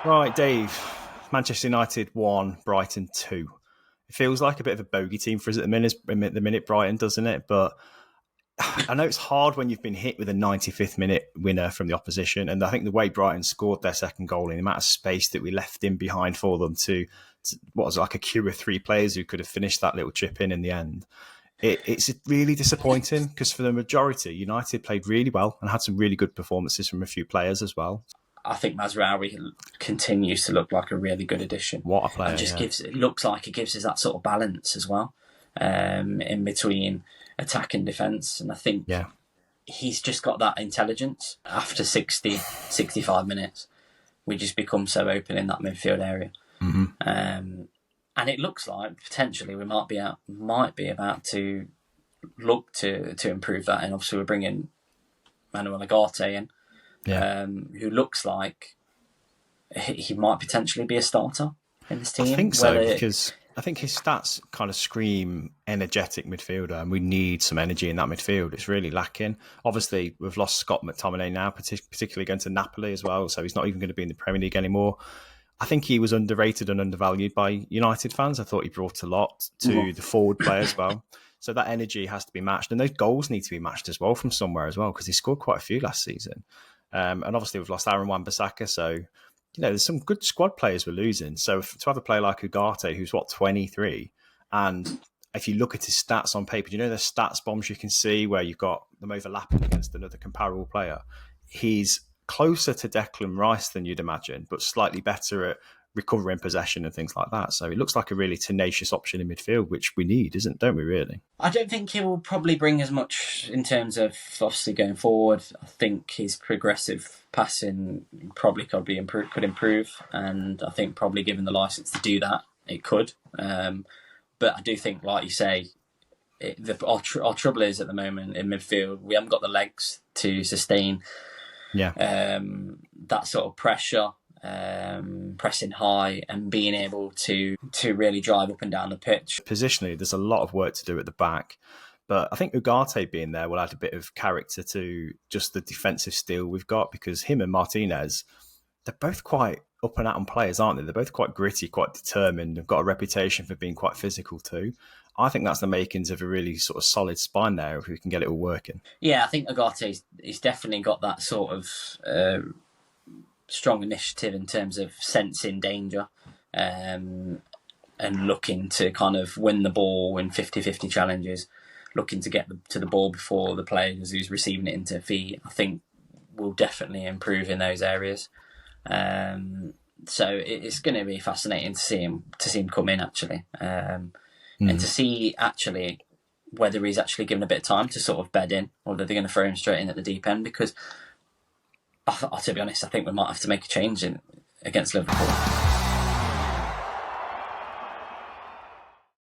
Right, Dave. Manchester United 1, Brighton 2. It feels like a bit of a bogey team for us at the minute, Brighton, doesn't it? But I know it's hard when you've been hit with a 95th minute winner from the opposition. And I think the way Brighton scored their second goal, in the amount of space that we left in behind for them to what was it, like a queue of three players who could have finished that little chip in the end. It's really disappointing because for the majority, United played really well and had some really good performances from a few players as well. I think Mazraoui continues to look like a really good addition. What a player! And it looks like it gives us that sort of balance as well in between attack and defence. And I think he's just got that intelligence. After 65 minutes, we just become so open in that midfield area. Mm-hmm. And it looks like potentially we might be about to look to improve that. And obviously we're bringing Manuel Ugarte in. Who looks like he might potentially be a starter in this team. I think so, because I think his stats kind of scream energetic midfielder, and we need some energy in that midfield. It's really lacking. Obviously, we've lost Scott McTominay now, particularly going to Napoli as well, so he's not even going to be in the Premier League anymore. I think he was underrated and undervalued by United fans. I thought he brought a lot to the forward play as well. So that energy has to be matched, and those goals need to be matched as well from somewhere as well, because he scored quite a few last season. And obviously we've lost Aaron Wan-Bissaka, so there's some good squad players we're losing. So to have a player like Ugarte, who's 23, and if you look at his stats on paper, the stats bombs you can see where you've got them overlapping against another comparable player. He's closer to Declan Rice than you'd imagine, but slightly better at recovering possession and things like that. So it looks like a really tenacious option in midfield, which we need, don't we, really? I don't think he will probably bring as much in terms of obviously going forward. I think his progressive passing probably could improve, and I think probably given the licence to do that, it could. But I do think, like you say, our trouble is at the moment in midfield, we haven't got the legs to sustain that sort of pressure. Pressing high and being able to really drive up and down the pitch. Positionally, there's a lot of work to do at the back, but I think Ugarte being there will add a bit of character to just the defensive steel we've got, because him and Martinez, they're both quite up and at 'em players, aren't they? They're both quite gritty, quite determined. They've got a reputation for being quite physical too. I think that's the makings of a really sort of solid spine there if we can get it all working. Yeah, I think Ugarte's definitely got that sort of strong initiative in terms of sensing danger and looking to kind of win the ball in 50-50 challenges, looking to get to the ball before the players who's receiving it into feet. I think will definitely improve in those areas. So it's going to be fascinating to see him come in actually, and to see actually whether he's actually given a bit of time to sort of bed in, or whether they're going to throw him straight in at the deep end, because to be honest, I think we might have to make a change against Liverpool.